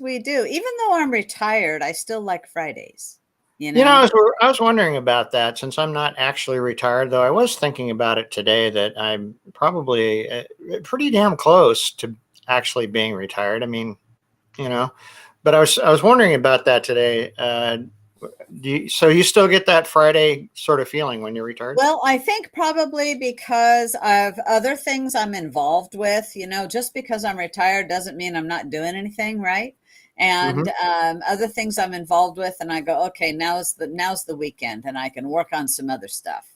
we do. Even though I'm retired, I still like Fridays, you You know, know? I was wondering about that since I'm not actually retired, though I was thinking about it today that I'm probably pretty damn close to actually being retired. I mean, you know, but I was wondering about that today. So you still get that Friday sort of feeling when you're retired? Well, I think probably because of other things I'm involved with, just because I'm retired doesn't mean I'm not doing anything, right? And Hmm. other things I'm involved with, and I go, okay, now's the weekend, and I can work on some other stuff.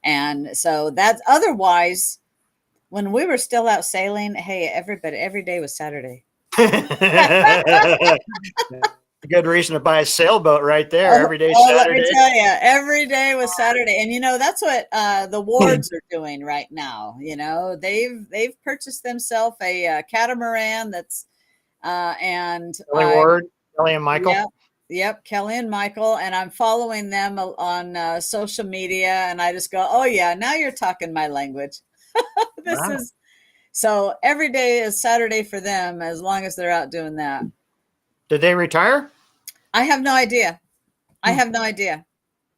And so that's otherwise, when we were still out sailing, hey, everybody, every day was Saturday. Good reason to buy a sailboat right there. Oh, Every day oh, let me Saturday. tell you, every day was Saturday, and that's what the wards are doing right now. They've purchased themselves a catamaran that's and Kelly Ward, Kelly and Michael. yep, yep, Kelly and Michael, and I'm following them on social media, and I just go, oh yeah, now you're talking my language. This Wow. is so every day is Saturday for them as long as they're out doing that. Did they retire? I have no idea. I Hmm. have no idea.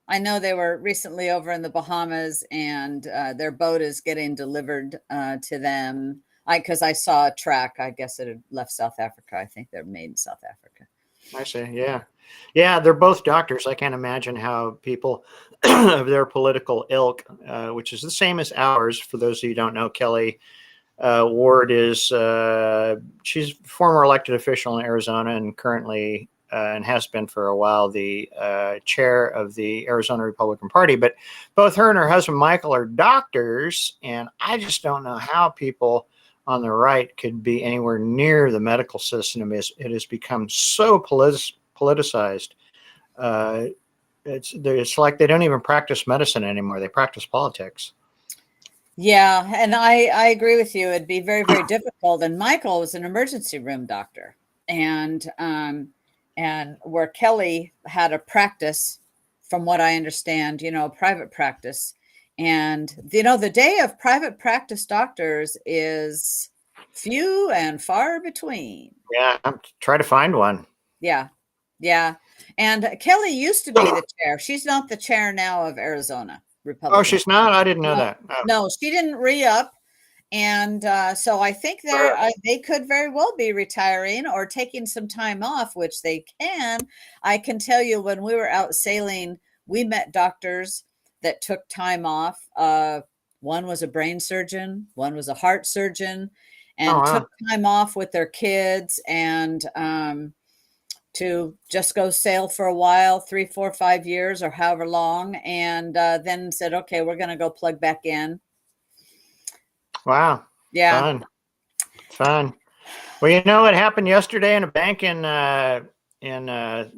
I know they were recently over in the Bahamas, and their boat is getting delivered to them. Because I saw a track. I guess it had left South Africa. I think they're made in South Africa. I see. Yeah. Yeah. They're both doctors. I can't imagine how people of their political ilk, which is the same as ours, for those of you who don't know, Kelly Ward is, she's a former elected official in Arizona and currently, and has been for a while, the chair of the Arizona Republican Party. But both her and her husband, Michael, are doctors. And I just don't know how people on the right could be anywhere near the medical system. It has become so politicized. Uh, it's like they don't even practice medicine anymore. They practice politics. Yeah, and I agree with you. It'd be very, very difficult. And Michael was an emergency room doctor, and where Kelly had a practice, from what I understand, a private practice. And the day of private practice doctors is few and far between. Yeah, try to find one. Yeah, yeah. And Kelly used to be the chair. She's not the chair now of Arizona Oh, Republican she's not? I didn't know No, that. Oh. no, she didn't re-up, and so I think they could very well be retiring or taking some time off, which they can. I can tell you, when we were out sailing, we met doctors that took time off. One was a brain surgeon, one was a heart surgeon, Oh, and took wow. time off with their kids and to just go sail for a while, 3, 4, 5 years, or however long, and then said, okay, we're going to go plug back in. Wow. Yeah. Fun. Fun. Well, you know what happened yesterday in a bank in the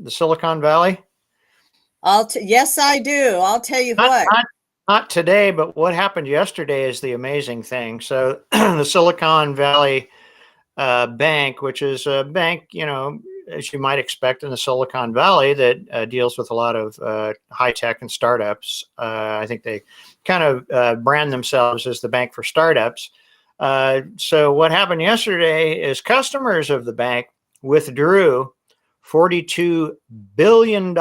Silicon Valley? Yes, I do. I'll tell you Not, what. not, not today, but what happened yesterday is the amazing thing. So the Silicon Valley Bank, which is a bank, as you might expect in the Silicon Valley, that deals with a lot of high tech and startups. I think they kind of brand themselves as the bank for startups. So what happened yesterday is customers of the bank withdrew $42 billion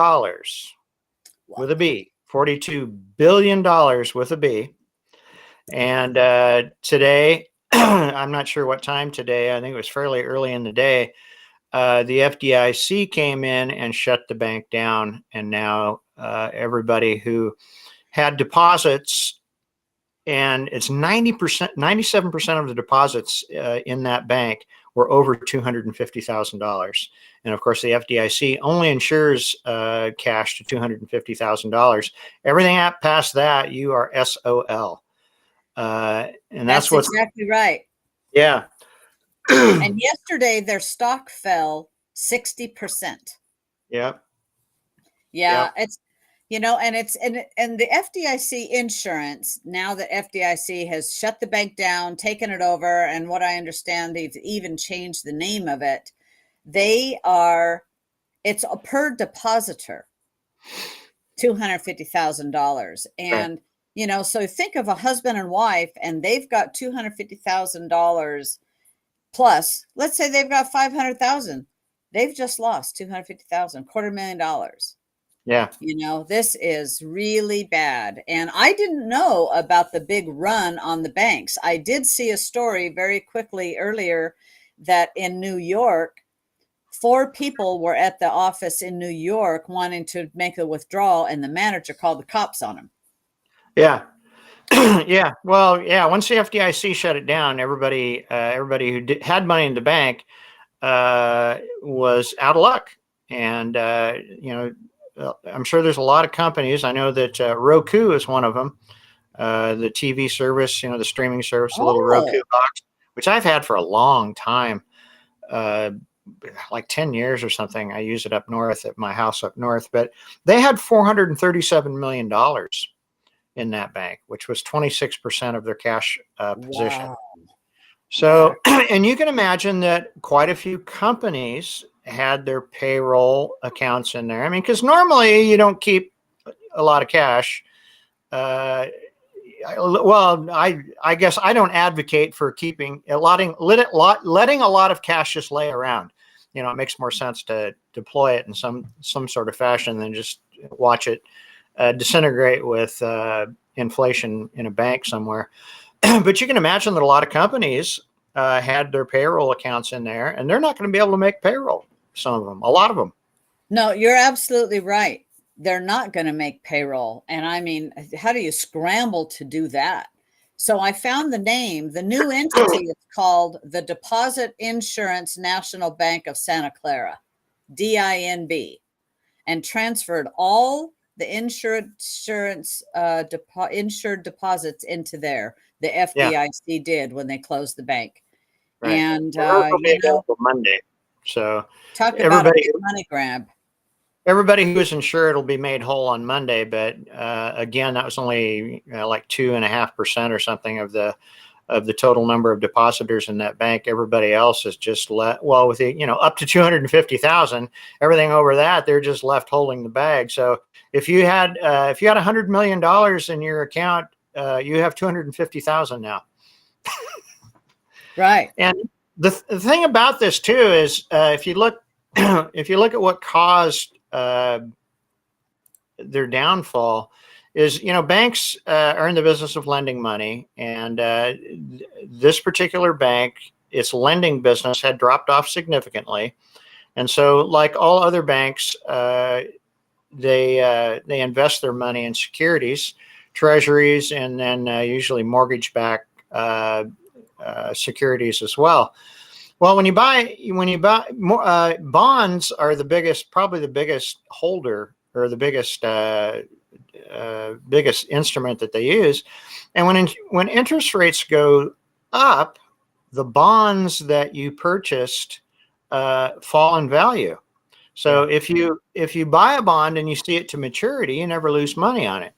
with a B, $42 billion with a B. And today, I'm not sure what time today, I think it was fairly early in the day, the FDIC came in and shut the bank down. And now everybody who had deposits, and it's 90%, 97% of the deposits in that bank were over $250,000. And of course, the FDIC only insures cash to $250,000. Everything past that, you are SOL. And that's That's what's, exactly right. yeah. And yesterday their stock fell 60%. Yeah. Yeah, Yeah. and the FDIC insurance, now that FDIC has shut the bank down, taken it over, and what I understand, they've even changed the name of it. It's a per depositor, $250,000. Right. And, so think of a husband and wife, and they've got $250,000 plus. Let's say they've got 500,000. they've just lost 250,000, $250,000. Yeah. You know, this is really bad. And I didn't know about the big run on the banks. I did see a story very quickly earlier that in New York, 4 people were at the office in New York wanting to make a withdrawal, and the manager called the cops on them. Yeah. Yeah. Well, yeah. Once the FDIC shut it down, everybody who had money in the bank was out of luck. And, I'm sure there's a lot of companies. I know that Roku is one of them, the TV service, the streaming service, the little Roku Oh, box, which I've had for a long time, uh, like 10 years or something. I use it up north at my house up north, but they had $437 million in that bank, which was 26% of their cash position. wow. So, Wow. and you can imagine that quite a few companies had their payroll accounts in there. I mean, because normally you don't keep a lot of cash. Uh, I guess I don't advocate for letting a lot of cash just lay around. It makes more sense to deploy it in some sort of fashion than just watch it disintegrate with inflation in a bank somewhere. But you can imagine that a lot of companies had their payroll accounts in there, and they're not going to be able to make payroll. Some of them, a lot of them. No, you're absolutely right. They're not going to make payroll. And I mean, how do you scramble to do that? So I found the name. The new entity is called the Deposit Insurance National Bank of Santa Clara, DINB, and transferred all the insured deposits into there. The Yeah, FDIC did when they closed the bank. right. And, And those will be you know, available Monday. So talk about a everybody, big money grab. everybody who is insured will be made whole on Monday. But again, that was only like 2.5% or something of the total number of depositors in that bank. Everybody else is just with up to 250,000. Everything over that, they're just left holding the bag. So if you had $100 million in your account, you have 250,000 now. Right. And the thing about this too is if you look if you look at what caused their downfall is, banks are in the business of lending money, and this particular bank, its lending business had dropped off significantly, and so like all other banks, they invest their money in securities, treasuries, and then usually mortgage-backed securities as well. Well, when you buy bonds are probably the biggest holder, or the biggest instrument that they use. And when interest rates go up, the bonds that you purchased fall in value. So if you buy a bond and you see it to maturity, you never lose money on it.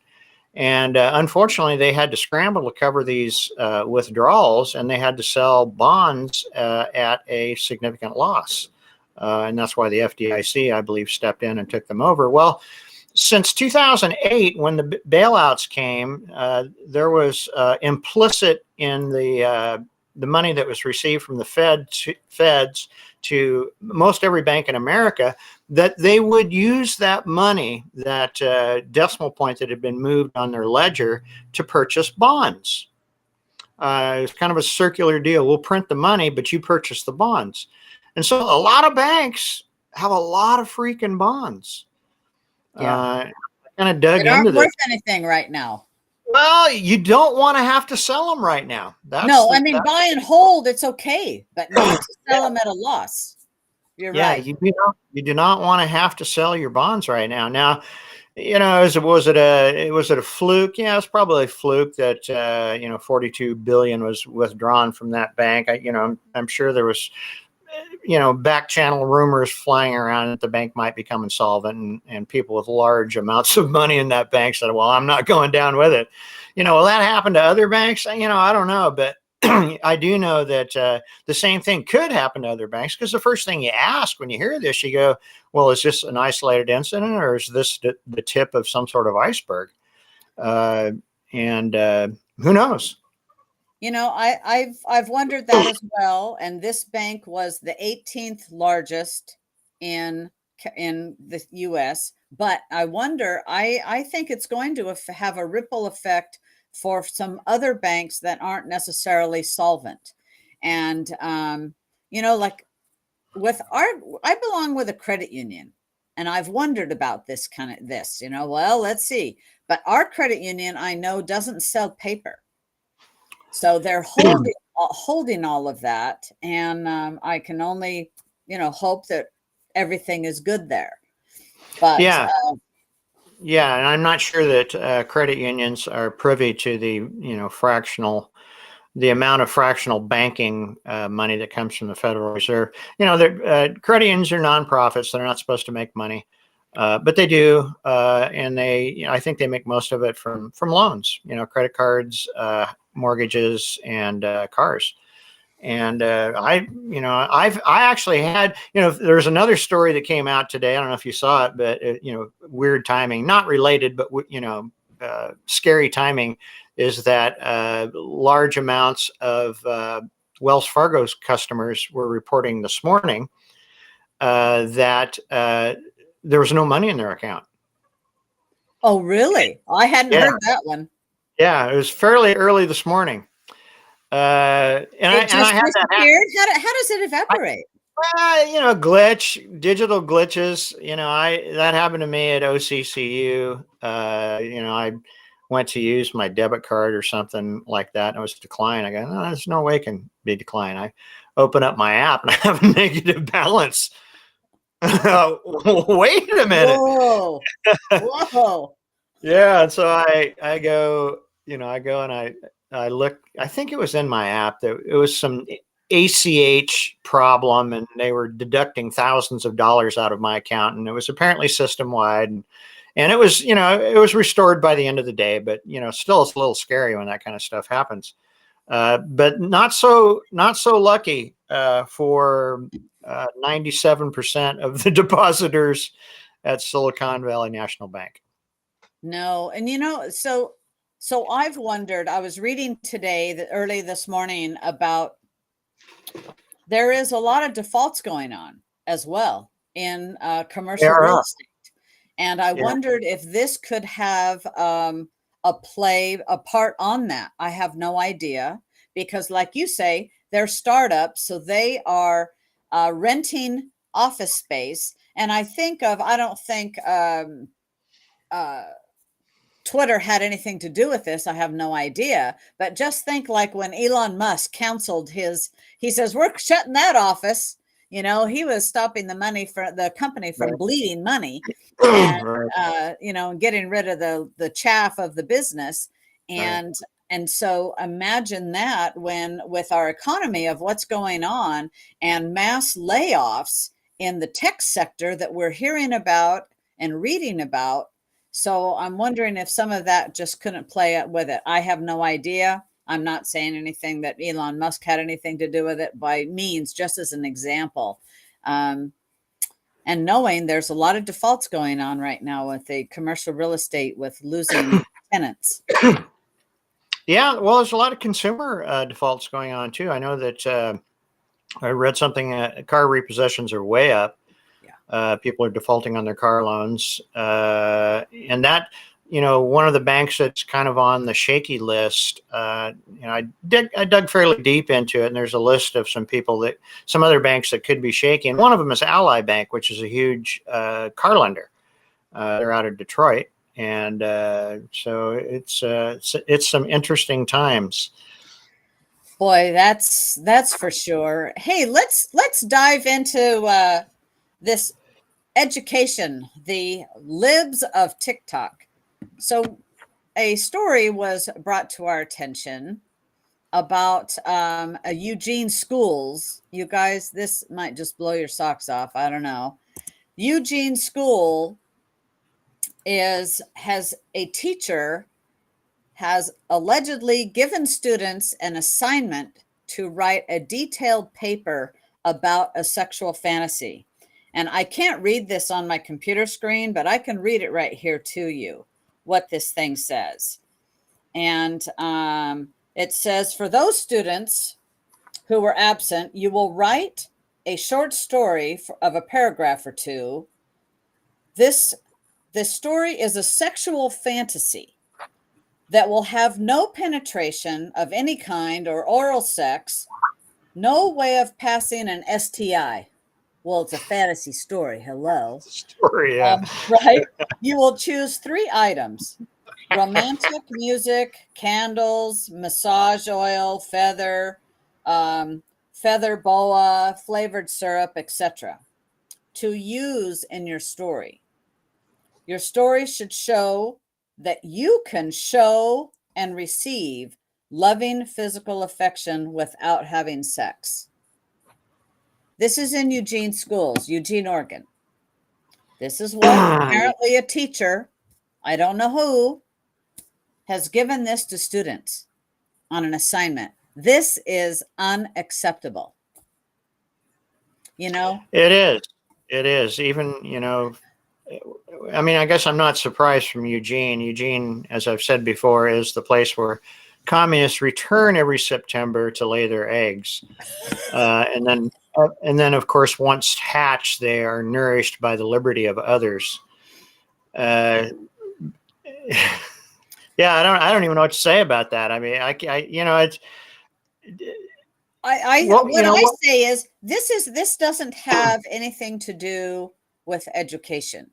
And unfortunately, they had to scramble to cover these withdrawals, and they had to sell bonds at a significant loss. And that's why the FDIC, I believe, stepped in and took them over. Well, since 2008, when the bailouts came, there was implicit in the money that was received from the feds to most every bank in America, that they would use that money, that decimal point that had been moved on their ledger, to purchase bonds. It's kind of a circular deal. We'll print the money, but you purchase the bonds. And so a lot of banks have a lot of freaking bonds. Yeah. Kind of dug That aren't into this. worth anything right now. Well, you don't want to have to sell them right now. No, I mean, buy and hold, it's okay, but not to sell them at a loss. You're right. You do not want to have to sell your bonds right now. Now, was it a fluke? Yeah, it's probably a fluke that 42 billion was withdrawn from that bank. I'm sure there was back channel rumors flying around that the bank might become insolvent, and people with large amounts of money in that bank said, well, I'm not going down with it. Will that happen to other banks? I don't know, but I do know that the same thing could happen to other banks, because the first thing you ask when you hear this, you go, well, is this an isolated incident, or is this the tip of some sort of iceberg? And who knows? I've wondered that as well. And this bank was the 18th largest in the US, but I wonder, I think it's going to have a ripple effect for some other banks that aren't necessarily solvent. And like with I belong with a credit union, and I've wondered about this, well, let's see. But our credit union, I know, doesn't sell paper. So they're holding all of that, and I can only, hope that everything is good there. But Yeah. Yeah, and I'm not sure that credit unions are privy to the amount of fractional banking money that comes from the Federal Reserve. Credit unions are nonprofits; they're not supposed to make money, but they do, and I think they make most of it from loans. Credit cards, mortgages, and cars. And I actually had, there's another story that came out today. I don't know if you saw it, but weird timing, not related, but scary timing is that large amounts of Wells Fargo's customers were reporting this morning that there was no money in their account. oh, really? I hadn't Yeah, heard that one. yeah, it was fairly early this morning. It I just had that happen. disappeared. How does it evaporate? Digital glitches. That happened to me at OCCU. I went to use my debit card or something like that, and it was declined. I go, no, there's no way it can be declined. I open up my app and I have a negative balance. Wait a minute. Whoa, whoa. Yeah, and so I go, and I look. I think it was in my app that it was some ACH problem, and they were deducting thousands of dollars out of my account, and it was apparently system wide, and it was it was restored by the end of the day, but still it's a little scary when that kind of stuff happens. But not so lucky for 97% of the depositors at Silicon Valley National Bank. No, and so I've wondered. I was reading today, early this morning, about there is a lot of defaults going on as well in commercial real estate, and I wondered if this could have a part on that. I have no idea, because, like you say, they're startups, so they are renting office space, and I don't think Twitter had anything to do with this. I have no idea. But just think, like when Elon Musk canceled he says, we're shutting that office. He was stopping the money for the company from bleeding money, and, getting rid of the chaff of the business. And so imagine that, when with our economy of what's going on and mass layoffs in the tech sector that we're hearing about and reading about. So I'm wondering if some of that just couldn't play with it. I have no idea. I'm not saying anything that Elon Musk had anything to do with it by means, just as an example. And knowing there's a lot of defaults going on right now with the commercial real estate, with losing tenants. Yeah, well, there's a lot of consumer defaults going on too. I know that I read something, car repossessions are way up. People are defaulting on their car loans. And that, one of the banks that's kind of on the shaky list, I dug fairly deep into it, and there's a list of some other banks that could be shaky. And one of them is Ally Bank, which is a huge car lender. They're out of Detroit. And so it's some interesting times. Boy, that's for sure. Hey, let's dive into this education, the libs of TikTok. So a story was brought to our attention about a Eugene schools. You guys, this might just blow your socks off. I don't know. Eugene school has a teacher has allegedly given students an assignment to write a detailed paper about a sexual fantasy. And I can't read this on my computer screen, but I can read it right here to you, what this thing says. And it says, for those students who were absent, you will write a short story of a paragraph or two. This story is a sexual fantasy that will have no penetration of any kind or oral sex, no way of passing an STI. Well, it's a fantasy story. Hello. Story, yeah. Right? You will choose 3 items: romantic music, candles, massage oil, feather boa, flavored syrup, etc., to use in your story. Your story should show that you can show and receive loving physical affection without having sex. This is in Eugene schools, Eugene, Oregon. This is what apparently a teacher, I don't know who, has given this to students on an assignment. This is unacceptable. You know? It is. It is. Even, I mean, I guess I'm not surprised from Eugene. Eugene, as I've said before, is the place where communists return every September to lay their eggs. And then, of course, once hatched, they are nourished by the liberty of others. Yeah, I don't even know what to say about that. I mean, it's. What I say is this doesn't have anything to do with education.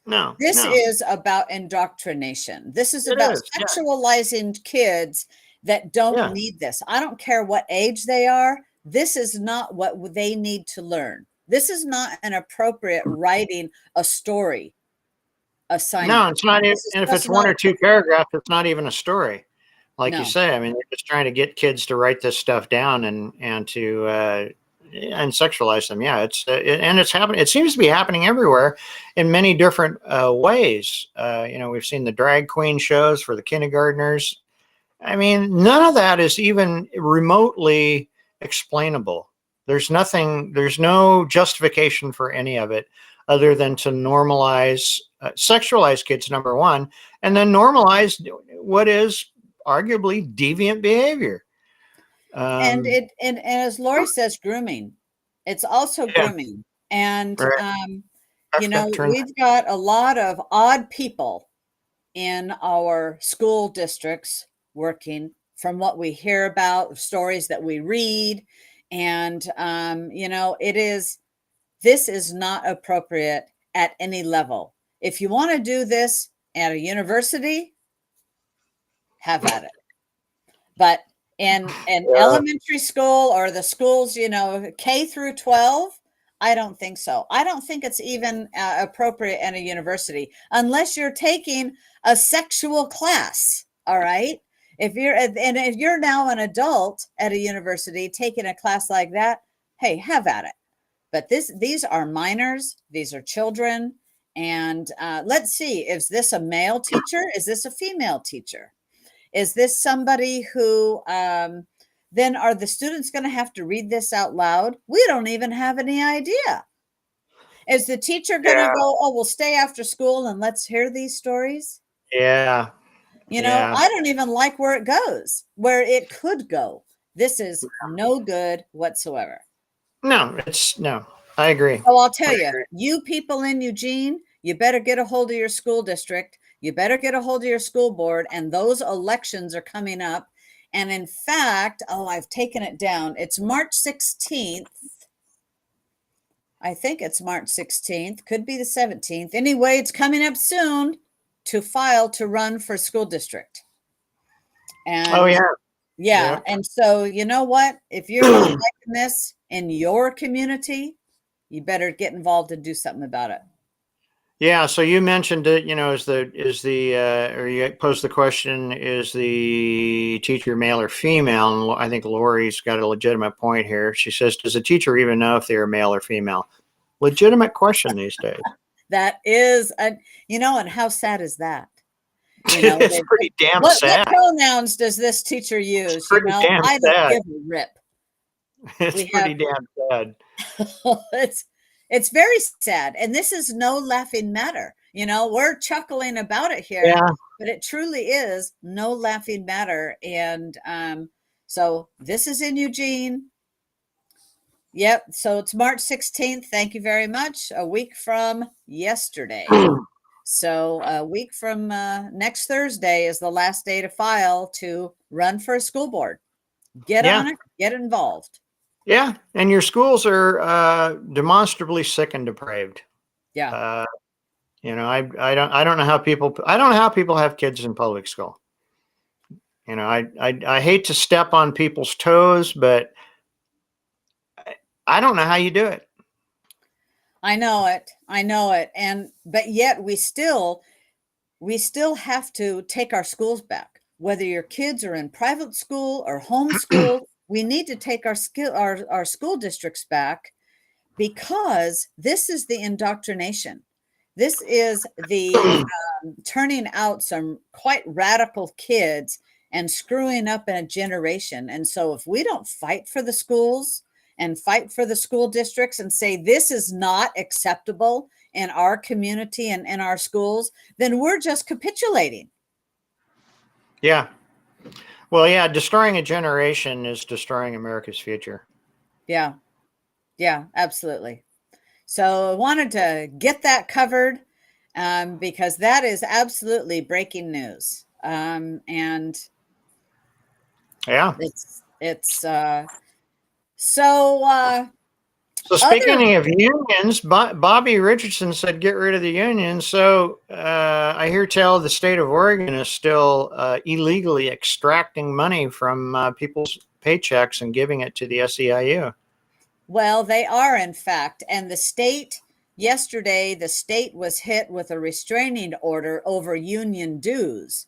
No, this is about indoctrination. This is about sexualizing kids that don't need this. I don't care what age they are. This is not what they need to learn. This is not an appropriate writing a story assignment. No, it's not. And if it's 1 or 2 paragraphs, it's not even a story. Like you say, I mean, they're just trying to get kids to write this stuff down and to and sexualize them. Yeah, and it's happening. It seems to be happening everywhere in many different ways. We've seen the drag queen shows for the kindergartners. I mean, none of that is even remotely explainable. There's no justification for any of it other than to normalize, sexualize kids, number one, and then normalize what is arguably deviant behavior. And as Lori says, grooming. It's also grooming. And, we've got a lot of odd people in our school districts working, from what we hear about, stories that we read. And, this is not appropriate at any level. If you want to do this at a university, have at it. But in elementary school or the schools, K through 12, I don't think so. I don't think it's even appropriate at a university unless you're taking a sexual class. All right. If you're now an adult at a university taking a class like that, hey, have at it. But these are minors. These are children. And let's see, is this a male teacher? Is this a female teacher? Is this somebody who, then are the students going to have to read this out loud? We don't even have any idea. Is the teacher going to go, oh, we'll stay after school and let's hear these stories? Yeah. I don't even like where it goes, where it could go. This is no good whatsoever. No, I agree. So I'll tell you people in Eugene, you better get a hold of your school district. You better get a hold of your school board, and those elections are coming up. And in fact, I've taken it down. It's March 16th. I think it's March 16th. Could be the 17th. Anyway, it's coming up soon to file to run for school district. And yeah. And so, you know what? If you're not liking this in your community, you better get involved and do something about it. Yeah, so you mentioned it, or you posed the question, is the teacher male or female? And I think Lori's got a legitimate point here. She says, does a teacher even know if they're male or female? Legitimate question these days. That is, and how sad is that? It's pretty damn sad. What pronouns does this teacher use? I don't give a rip. It's pretty damn sad. It's very sad. And this is no laughing matter. We're chuckling about it here, but it truly is no laughing matter. And so this is in Eugene. Yep. So it's March 16th. Thank you very much. A week from yesterday. So a week from next Thursday is the last day to file to run for a school board. Get Yeah. on it, get involved. Yeah. And your schools are demonstrably sick and depraved. Yeah. I don't know how people have kids in public school. I hate to step on people's toes, but I don't know how you do it. I know it. I know it. But yet we still have to take our schools back. Whether your kids are in private school or homeschool, we need to take our school districts back, because this is the indoctrination. This is the turning out some quite radical kids and screwing up a generation. And so if we don't fight for the schools and fight for the school districts and say this is not acceptable in our community and in our schools, then we're just capitulating. Yeah. Well, yeah, destroying a generation is destroying America's future. Yeah. Yeah, absolutely. So I wanted to get that covered because that is absolutely breaking news. And Yeah. So speaking of unions, Bobby Richardson said get rid of the unions. So I hear tell the state of Oregon is still illegally extracting money from people's paychecks and giving it to the SEIU. Well, they are, in fact. And yesterday, the state was hit with a restraining order over union dues.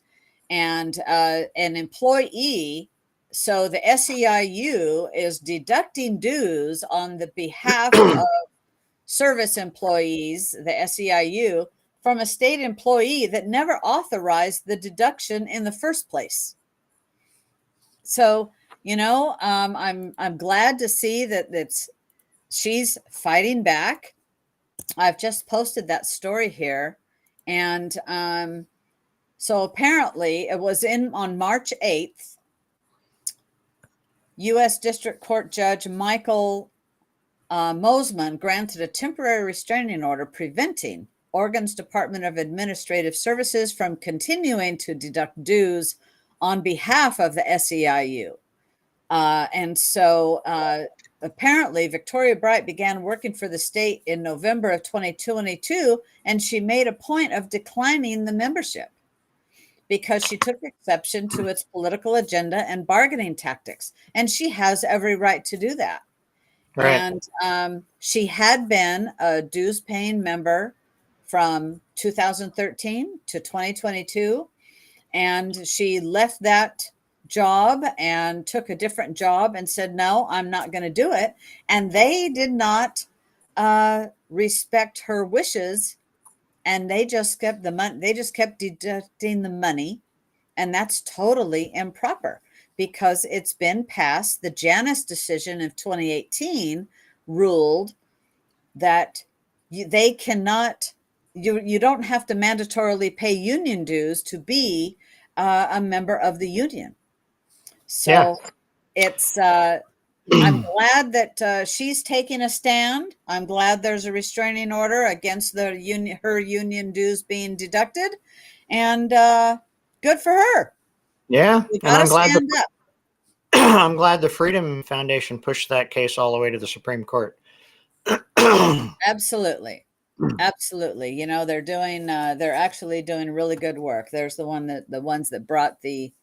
And an employee, so the SEIU is deducting dues on the behalf of service employees, the SEIU, from a state employee that never authorized the deduction in the first place. So, I'm glad to see that she's fighting back. I've just posted that story here, and so apparently it was on March 8th. U.S. District Court Judge Michael Mosman granted a temporary restraining order preventing Oregon's Department of Administrative Services from continuing to deduct dues on behalf of the SEIU. And so apparently Victoria Bright began working for the state in November of 2022, and she made a point of declining the membership because she took exception to its political agenda and bargaining tactics. And she has every right to do that. Right. And she had been a dues paying member from 2013 to 2022. And she left that job and took a different job and said, no, I'm not going to do it. And they did not respect her wishes. And they just kept the money. They just kept deducting the money. And that's totally improper because it's been passed. The Janus decision of 2018 ruled that they cannot, you don't have to mandatorily pay union dues to be a member of the union. So it's, I'm glad that she's taking a stand. I'm glad there's a restraining order against her union dues being deducted, and good for her. Yeah, and I'm glad I'm glad the Freedom Foundation pushed that case all the way to the Supreme Court. Absolutely. Absolutely. They're actually doing really good work. There's the ones that brought the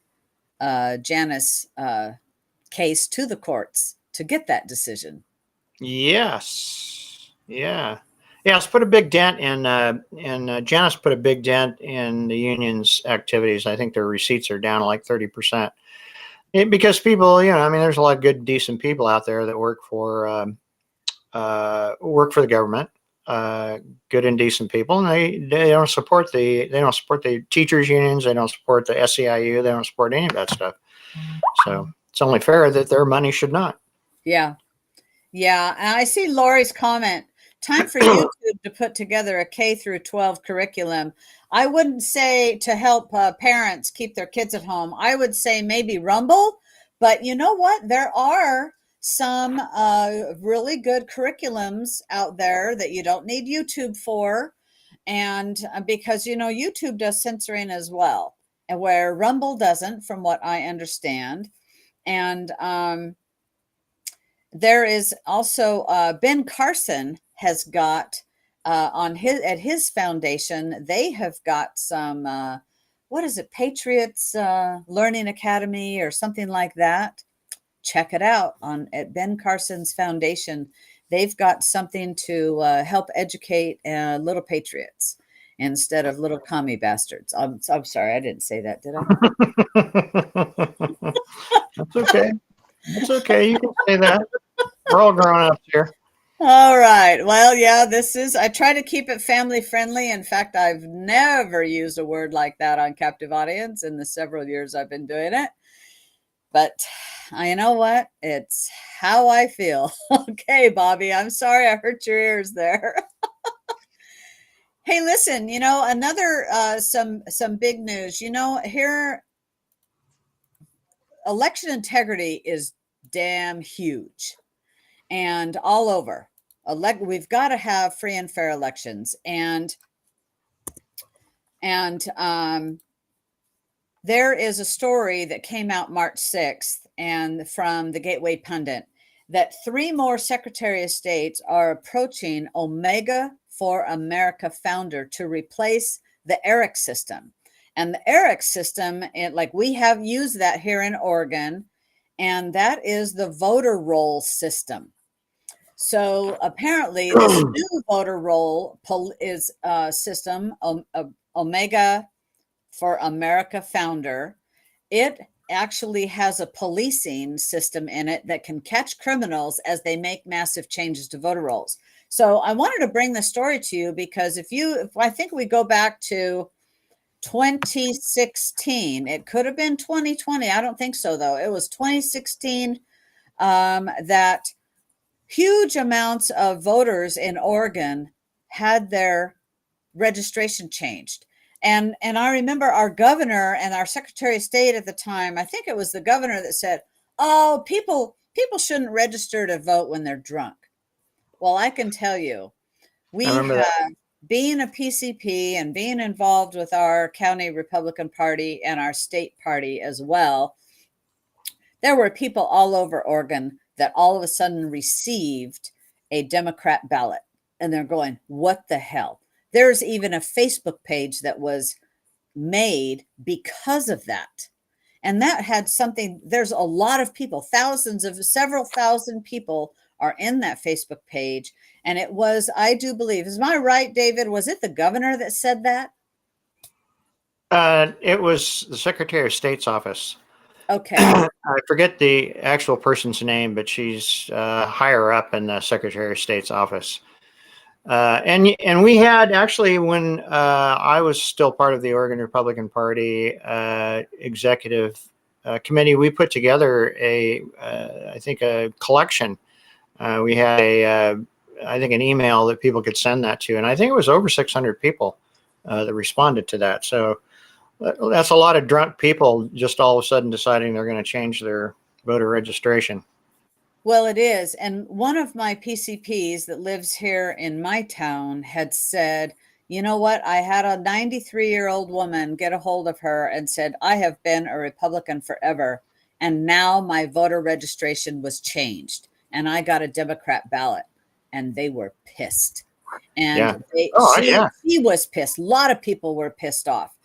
Janus case to the courts to get that decision. Yes. Yeah. Yeah. It's put a big dent in Janus put a big dent in the union's activities. I think their receipts are down like 30%. Because people, there's a lot of good, decent people out there that work for the government, good and decent people, and they don't support the teachers unions, they don't support the SEIU, they don't support any of that stuff. So it's only fair that their money should not. Yeah. Yeah. And I see Lori's comment. Time for YouTube to put together a K through 12 curriculum. I wouldn't say to help parents keep their kids at home. I would say maybe Rumble, but you know what? There are some really good curriculums out there that you don't need YouTube for. And because, YouTube does censoring as well, and where Rumble doesn't, from what I understand. And there is also Ben Carson has got at his foundation, they have got some what is it, Patriots Learning Academy or something like that. Check it out at Ben Carson's foundation. They've got something to help educate little patriots instead of little commie bastards. I'm sorry, I didn't say that, did I? That's okay. That's okay. You can say that. We're all grown ups here. All right. Well, yeah, I try to keep it family friendly. In fact, I've never used a word like that on Captive Audience in the several years I've been doing it. But you know what? It's how I feel. Okay, Bobby, I'm sorry I hurt your ears there. Hey, listen, another some big news. Here election integrity is damn huge and all over. We've got to have free and fair elections, and there is a story that came out March 6th and from the Gateway Pundit that 3 more Secretary of States are approaching Omega for America founder to replace the ERIC system. And the ERIC system, like we have used that here in Oregon, and that is the voter roll system. So apparently this new voter roll is system, Omega for America founder, it actually has a policing system in it that can catch criminals as they make massive changes to voter rolls. So I wanted to bring the story to you because if I think we go back to 2016, it could have been 2020. I don't think so, though. It was 2016 that huge amounts of voters in Oregon had their registration changed. And I remember our governor and our Secretary of State at the time, I think it was the governor that said, oh, people shouldn't register to vote when they're drunk. Well, I can tell you, being a PCP and being involved with our county Republican Party and our state party as well, there were people all over Oregon that all of a sudden received a Democrat ballot. And they're going, what the hell? There's even a Facebook page that was made because of that. And that had something, there's a lot of people, several thousand people are in that Facebook page. And it was, I do believe, is my right, David? Was it the governor that said that? It was the Secretary of State's office. Okay. I forget the actual person's name, but she's higher up in the Secretary of State's office. And we had actually, when I was still part of the Oregon Republican Party executive committee, we put together I think a collection. We had I think an email that people could send that to, and I think it was over 600 people that responded to that. So that's a lot of drunk people just all of a sudden deciding they're going to change their voter registration. Well, it is. And one of my PCPs that lives here in my town had said, you know what? I had a 93-year-old woman get a hold of her and said, I have been a Republican forever. And now my voter registration was changed and I got a Democrat ballot. And they were pissed. And she was pissed. A lot of people were pissed off.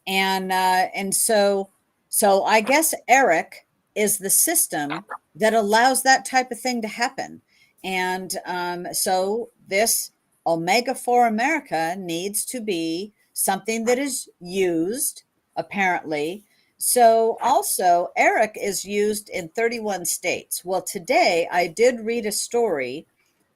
And so I guess ERIC is the system that allows that type of thing to happen. And so this Omega for America needs to be something that is used, apparently. So also, ERIC is used in 31 states. Well, today I did read a story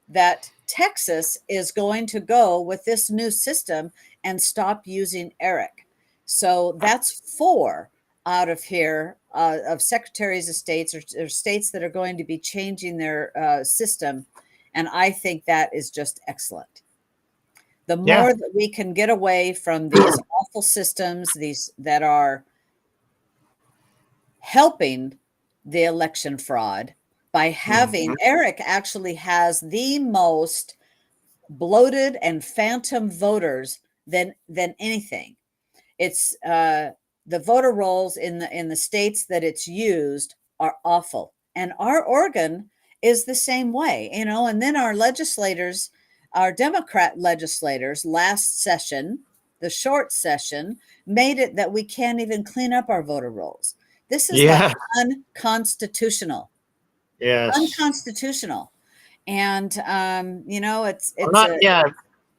that Texas is going to go with this new system and stop using ERIC. So that's 4 out of here of secretaries of states or states that are going to be changing their system. And I think that is just excellent. The more that we can get away from these awful systems, these that are helping the election fraud, by having Eric actually has the most bloated and phantom voters than anything. It's the voter rolls in the states that it's used are awful, and our Oregon is the same way, you know. And then our legislators, our Democrat legislators, last session, the short session, made it that we can't even clean up our voter rolls. This is like unconstitutional. Yes. Unconstitutional. And you know, it's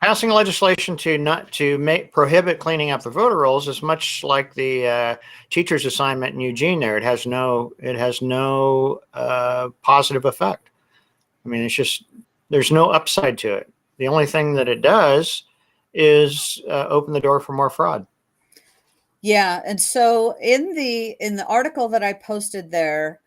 passing legislation to prohibit cleaning up the voter rolls is much like the teacher's assignment in Eugene. There, it has no positive effect. I mean, it's just there's no upside to it. The only thing that it does is open the door for more fraud. Yeah, and so in the article that I posted there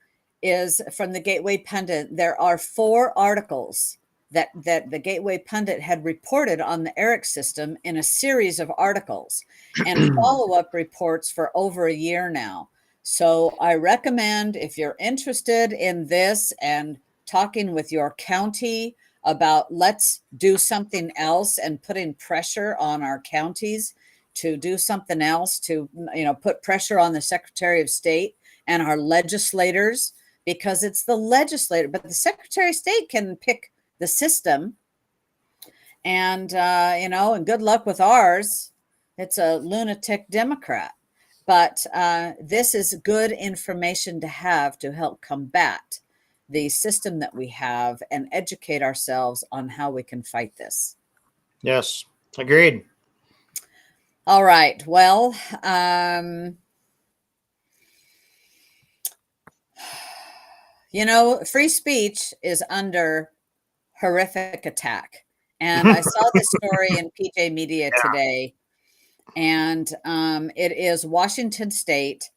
is from the Gateway Pundit. There are 4 articles that the Gateway Pundit had reported on the ERIC system in a series of articles and follow-up reports for over a year now. So I recommend, if you're interested in this and talking with your county about let's do something else and putting pressure on our counties to do something else, to, you know, put pressure on the Secretary of State and our legislators, because it's the legislator, but the Secretary of State can pick the system. And, you know, and good luck with ours. It's a lunatic Democrat. But this is good information to have to help combat the system that we have and educate ourselves on how we can fight this. Yes, agreed. All right. Well, you know, free speech is under horrific attack. And I saw this story in PJ Media today. And it is Washington State.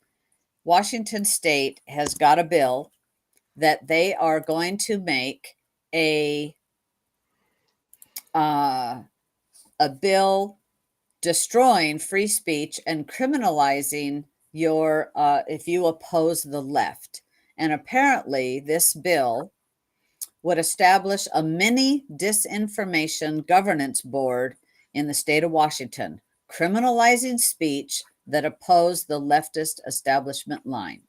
Washington State has got a bill that they are going to make a bill destroying free speech and criminalizing your if you oppose the left. And apparently this bill would establish a mini disinformation governance board in the state of Washington, criminalizing speech that oppose the leftist establishment line.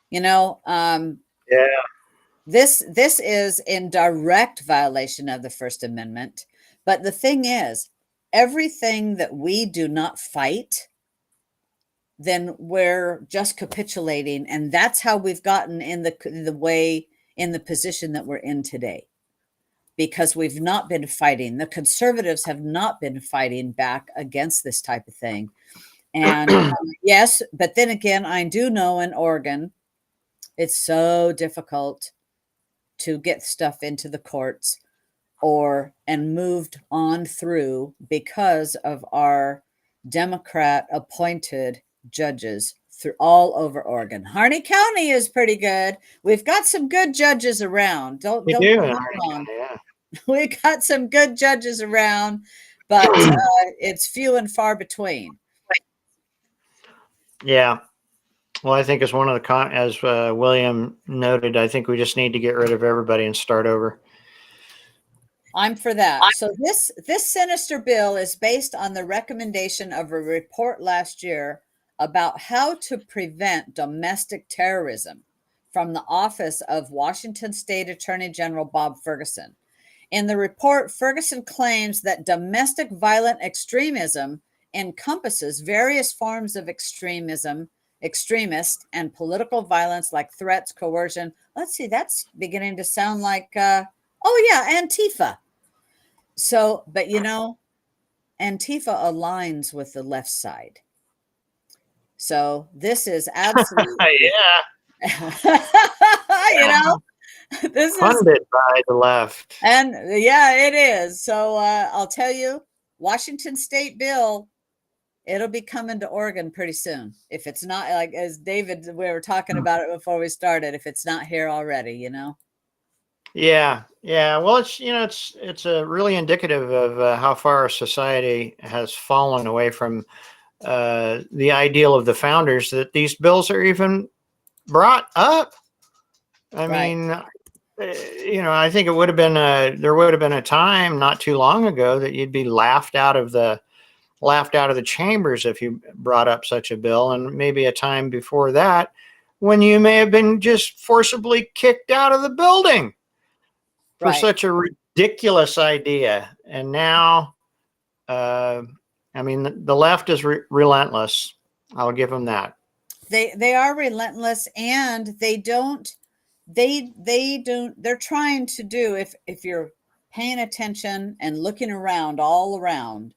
You know, this is in direct violation of the First Amendment. But the thing is, everything that we do not fight, then we're just capitulating, and that's how we've gotten in the position that we're in today, because we've not been fighting. The conservatives have not been fighting back against this type of thing. And yes, but then again, I do know in Oregon, it's so difficult to get stuff into the courts and moved on through because of our Democrat appointed judges through all over Oregon. Harney County is pretty good. We've got some good judges around. Don't get me wrong. We got some good judges around, but it's few and far between. Yeah. Well, I think as one of the as William noted, I think we just need to get rid of everybody and start over. I'm for that. So this sinister bill is based on the recommendation of a report last year about how to prevent domestic terrorism from the office of Washington State Attorney General Bob Ferguson. In the report, Ferguson claims that domestic violent extremism encompasses various forms of extremism, extremist and political violence like threats, coercion. Let's see, that's beginning to sound like, Antifa. So, but you know, Antifa aligns with the left side. So this is absolutely, you know, this funded by the left. And yeah, it is. So I'll tell you, Washington State bill, it'll be coming to Oregon pretty soon. If it's not, like as David, we were talking about it before we started, if it's not here already, you know? Yeah. Well, it's a really indicative of how far our society has fallen away from the ideal of the founders that these bills are even brought up. I Right. mean, I think it would have been there would have been a time not too long ago that you'd be laughed out of the chambers if you brought up such a bill, and maybe a time before that when you may have been just forcibly kicked out of the building for Right. such a ridiculous idea. And now, uh, I mean, the left is relentless. I'll give them that. They are relentless, and they're trying to do, if you're paying attention and looking around all around,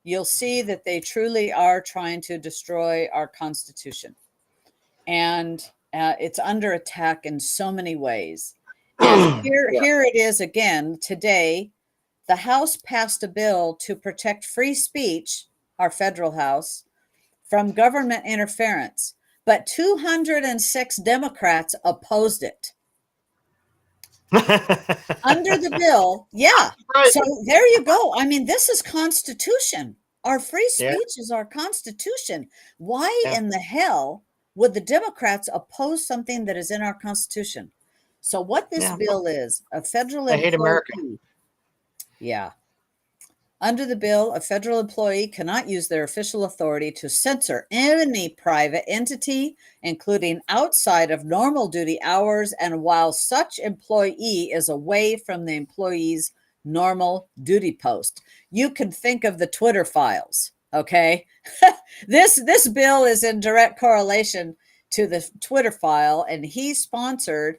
you'll see that they truly are trying to destroy our Constitution. And it's under attack in so many ways. And Yeah. here it is again today. The House passed a bill to protect free speech, our federal House, from government interference, but 206 Democrats opposed it. Under the bill, yeah. Right. So there you go. I mean, this is Constitution. Our free Yeah. speech is our Constitution. Why Yeah. in the hell would the Democrats oppose something that is in our Constitution? So what this Yeah. bill is, a federal I hate America. employee. Yeah. Under the bill, a federal employee cannot use their official authority to censor any private entity, including outside of normal duty hours, and while such employee is away from the employee's normal duty post. You can think of the Twitter files, okay? This bill is in direct correlation to the Twitter file, and he sponsored.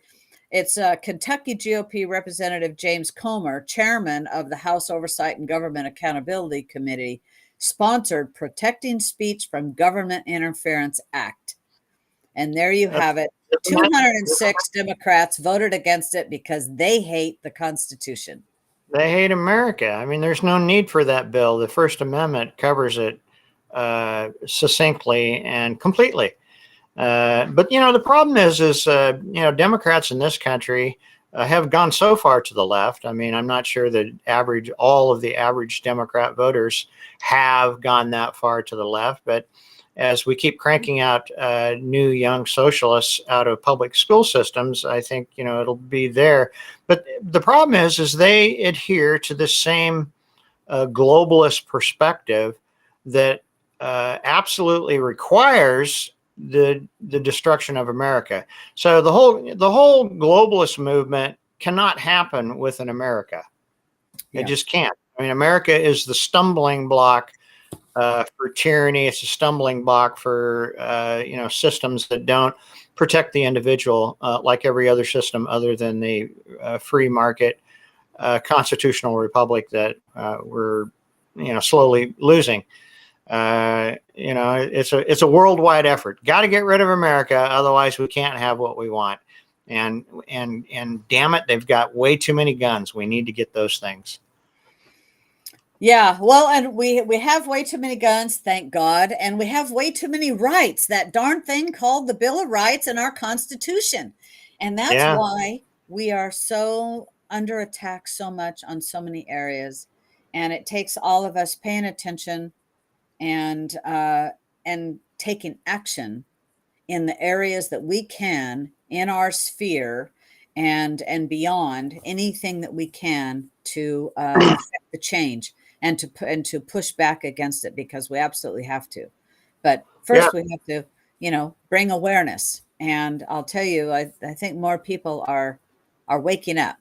It's Kentucky GOP Representative James Comer, chairman of the House Oversight and Government Accountability Committee, sponsored Protecting Speech from Government Interference Act. And there you have it. 206 Democrats voted against it because they hate the Constitution. They hate America. I mean, there's no need for that bill. The First Amendment covers it succinctly and completely. But the problem is Democrats in this country have gone so far to the left. I mean, I'm not sure that all of the average Democrat voters have gone that far to the left. But as we keep cranking out new young socialists out of public school systems, I think it'll be there. But the problem is they adhere to the same globalist perspective that absolutely requires the destruction of America. So the whole globalist movement cannot happen within America. It just can't. I mean, America is the stumbling block for tyranny. It's a stumbling block for systems that don't protect the individual like every other system other than the free market constitutional republic that we're slowly losing. It's a worldwide effort. Got to get rid of America, otherwise we can't have what we want. And damn it, they've got way too many guns. We need to get those things. Yeah, well, and we have way too many guns, thank God, and we have way too many rights. That darn thing called the Bill of Rights in our Constitution, and that's why we are so under attack so much on so many areas. And it takes all of us paying attention and taking action in the areas that we can in our sphere and beyond, anything that we can to affect the change and to push back against it, because we absolutely have to. But first we have to bring awareness, and I'll tell you, I think more people are waking up.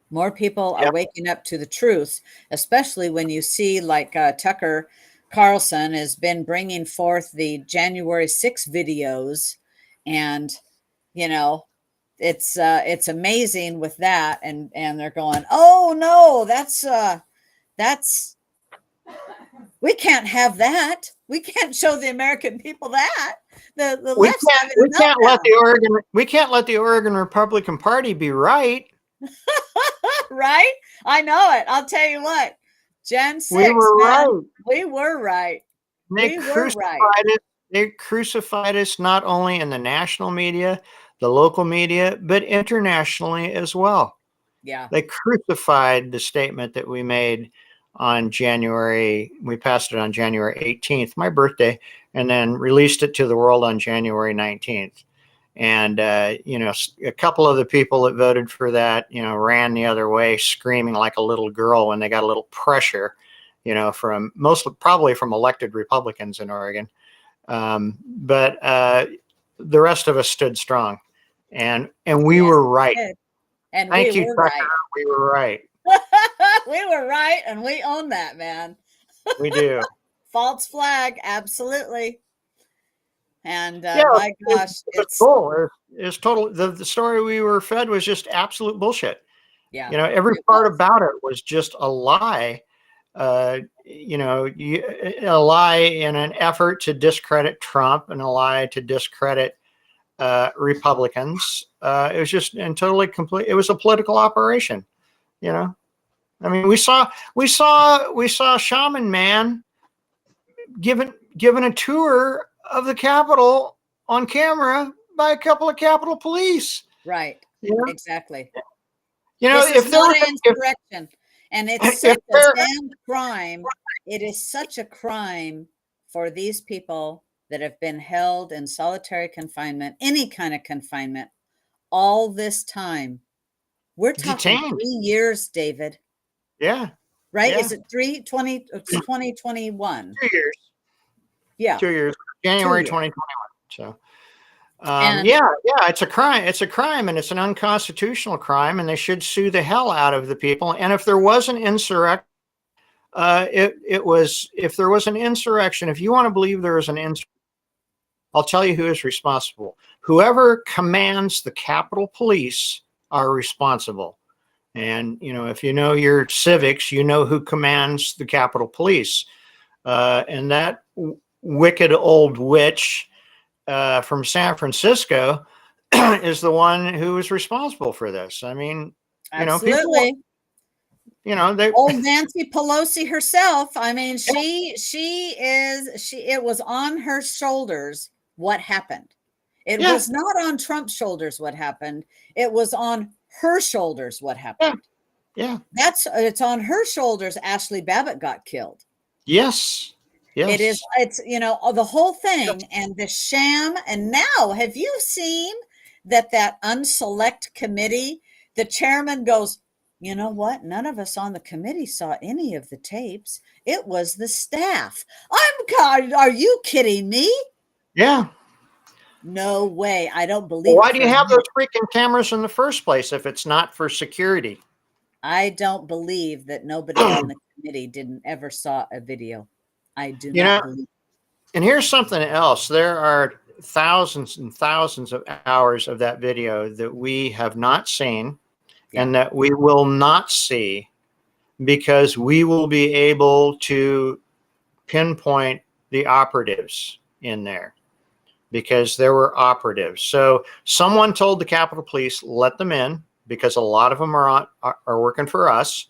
More people are waking up to the truth, especially when you see like Tucker Carlson has been bringing forth the January 6 videos, and it's amazing with that, and they're going, oh no, that's we can't have that. We can't show the American people that. The left's having we can't let the Oregon Republican Party be right. Right? I know it. I'll tell you what. Gen 6, we were right. We were right. They crucified us not only in the national media, the local media, but internationally as well. Yeah. They crucified the statement that we made on we passed it on January 18th, my birthday, and then released it to the world on January 19th. And, a couple of the people that voted for that, ran the other way screaming like a little girl when they got a little pressure, from probably from elected Republicans in Oregon. But the rest of us stood strong, and we Yes, were right. we did. And we Thank you, were Tucker. right. We were right. We were right, and we own that, man. We do. False flag, absolutely. And Yeah, my gosh, it's bull. It's total. The story we were fed was just absolute bullshit. yeah, Every it part was. about it was just a lie. A lie in an effort to discredit Trump and a lie to discredit Republicans. It was just and totally complete. It was a political operation. I mean, we saw Shaman Man given a tour of the Capitol on camera by a couple of Capitol Police. Right. Yeah. Exactly. This is not an insurrection. And it's such a damn crime. It is such a crime for these people that have been held in solitary confinement, any kind of confinement, all this time. We're talking detained. 3 years, David. Yeah. Right? Yeah. Is it 2021? 2 years. Yeah. 2 years. January 2021. So it's a crime. It's a crime, and it's an unconstitutional crime, and they should sue the hell out of the people. And if there was an insurrection, if there was an insurrection, if you want to believe there was an insurrection, I'll tell you who is responsible. Whoever commands the Capitol Police are responsible. And, if you know your civics, you know who commands the Capitol Police. And that wicked old witch from San Francisco is the one who is responsible for this. I mean, absolutely. They old Nancy Pelosi herself. I mean, it was on her shoulders what happened. It was not on Trump's shoulders what happened. It was on her shoulders what happened. Yeah. It's on her shoulders Ashley Babbitt got killed. Yes. It's the whole thing and the sham. And now, have you seen that unselect committee, the chairman goes, you know what? None of us on the committee saw any of the tapes. It was the staff. Are you kidding me? Yeah. No way. I don't believe Why do you have those freaking cameras in the first place if it's not for security? I don't believe that nobody on the committee didn't ever saw a video. I do not believe. And here's something else. There are thousands and thousands of hours of that video that we have not seen and that we will not see because we will be able to pinpoint the operatives in there because there were operatives. So someone told the Capitol Police, let them in because a lot of them are working for us.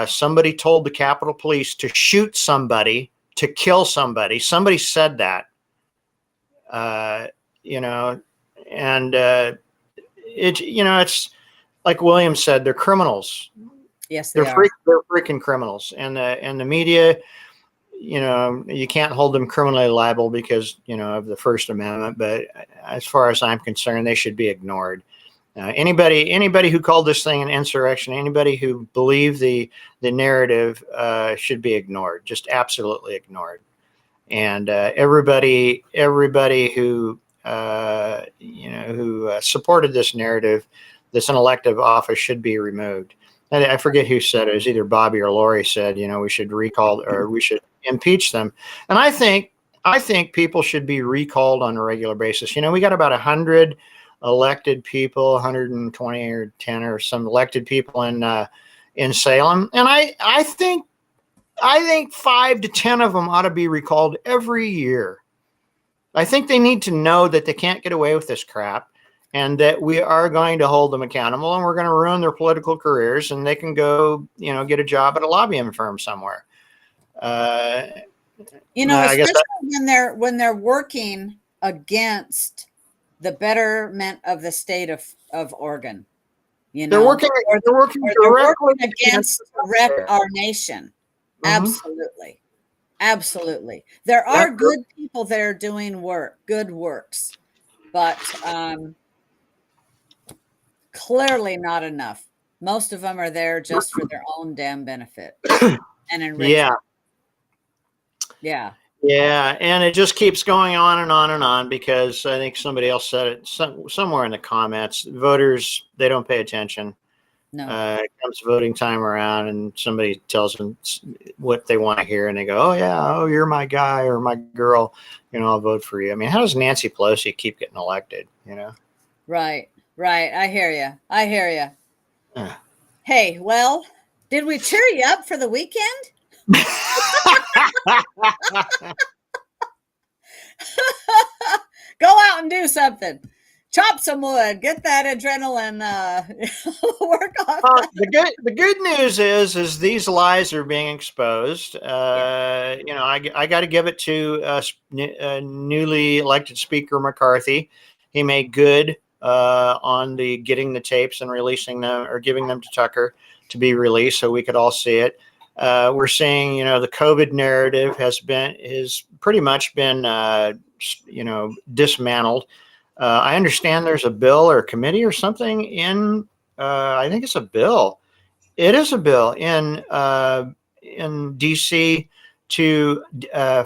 Somebody told the Capitol Police to shoot somebody, to kill somebody. Somebody said that, it's like William said, they're criminals. Yes, they're freaking criminals. And the media, you can't hold them criminally liable because, of the First Amendment. But as far as I'm concerned, they should be ignored. Anybody who called this thing an insurrection, anybody who believed the narrative should be ignored, just absolutely ignored. And everybody who supported this narrative, this elective office should be removed. And I forget who said it. It was either Bobby or Lori said, we should recall or we should impeach them. And I think people should be recalled on a regular basis. We got about 100 elected people, 120 or 10 or some elected people in Salem. And I think 5 to 10 of them ought to be recalled every year. I think they need to know that they can't get away with this crap and that we are going to hold them accountable and we're going to ruin their political careers and they can go, get a job at a lobbying firm somewhere. Especially when they're working against the betterment of the state of Oregon. They're working against wreck our nation. Absolutely. Absolutely. There are good people there doing good works. but clearly not enough. Most of them are there just for their own damn benefit and enrichment. Yeah. Yeah. Yeah, and it just keeps going on and on and on because I think somebody else said it somewhere in the comments. Voters, they don't pay attention. No. It comes voting time around, and somebody tells them what they want to hear, and they go, "Oh yeah, oh you're my guy or my girl, I'll vote for you." I mean, how does Nancy Pelosi keep getting elected? Right. Right. I hear you. I hear you. Uh. Hey, well, did we cheer you up for the weekend? Go out and do something. Chop some wood. Get that adrenaline. Work off. Well, the good news is these lies are being exposed. I got to give it to newly elected Speaker McCarthy. He made good on the getting the tapes and releasing them or giving them to Tucker to be released so we could all see it. We're seeing, the COVID narrative has pretty much been, dismantled. I understand there's a bill or a committee or something in. I think it's a bill. It is a bill in D.C. to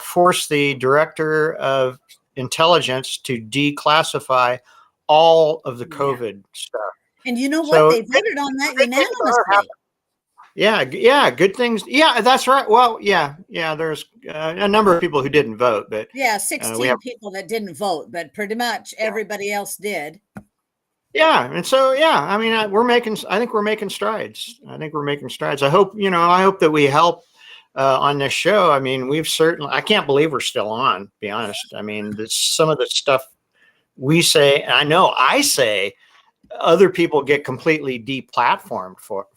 force the director of intelligence to declassify all of the COVID stuff. And you know what? So They voted on that unanimously. Yeah, good things. Yeah, that's right. Well, yeah. There's a number of people who didn't vote, but 16 people that didn't vote, but pretty much everybody else did. Yeah, and so I mean, I think we're making strides. I hope that we help on this show. I mean, I can't believe we're still on. To be honest, I mean, some of the stuff we say, and I know I say, other people get completely deplatformed for.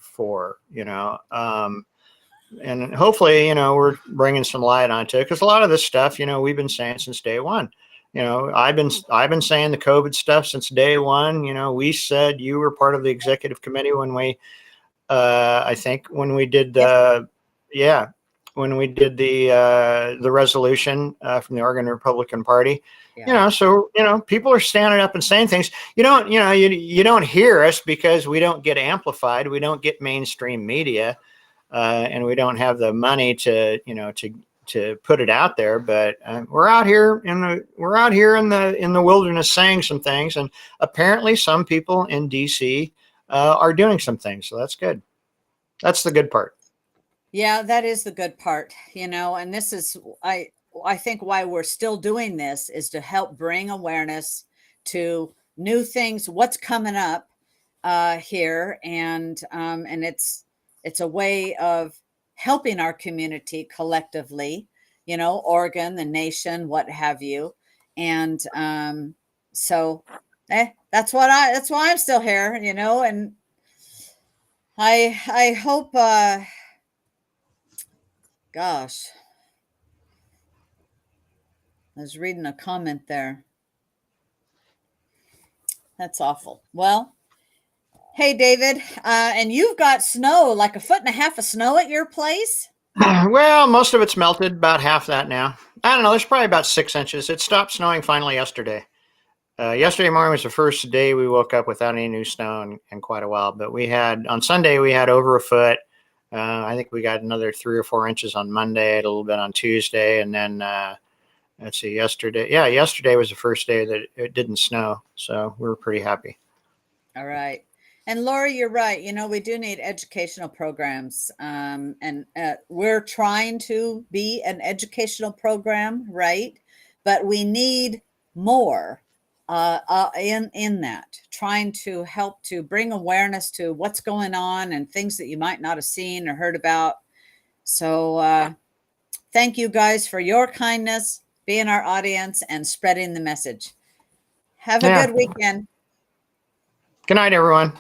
And hopefully, we're bringing some light onto it because a lot of this stuff, we've been saying since day one. I've been saying the COVID stuff since day one. We said you were part of the executive committee when we, I think when we did the resolution from the Oregon Republican Party. So people are standing up and saying things. You don't hear us because we don't get amplified. We don't get mainstream media. And we don't have the money to put it out there, but we're out here in the wilderness saying some things, and apparently some people in DC are doing some things. So that's good. That's the good part. Yeah, that is the good part, and this is, I think why we're still doing this is to help bring awareness to new things, what's coming up here, and it's a way of helping our community collectively, Oregon, the nation, what have you. And so that's why I'm still here, and I hope, gosh, I was reading a comment there. That's awful. Well, hey, David, and you've got snow, like 1.5 feet of snow at your place? Well, most of it's melted, about half that now. I don't know. There's probably about 6 inches. It stopped snowing finally yesterday. Yesterday morning was the first day we woke up without any new snow in quite a while. But on Sunday, we had over 1 foot. I think we got another 3 or 4 inches on Monday, a little bit on Tuesday. And then, let's see, yesterday. Yeah, yesterday was the first day that it didn't snow. So we were pretty happy. All right. And Lori, you're right. We do need educational programs. And we're trying to be an educational program, right? But we need more in that, trying to help to bring awareness to what's going on and things that you might not have seen or heard about. So thank you guys for your kindness, being our audience, and spreading the message. Have a good weekend. Good night, everyone.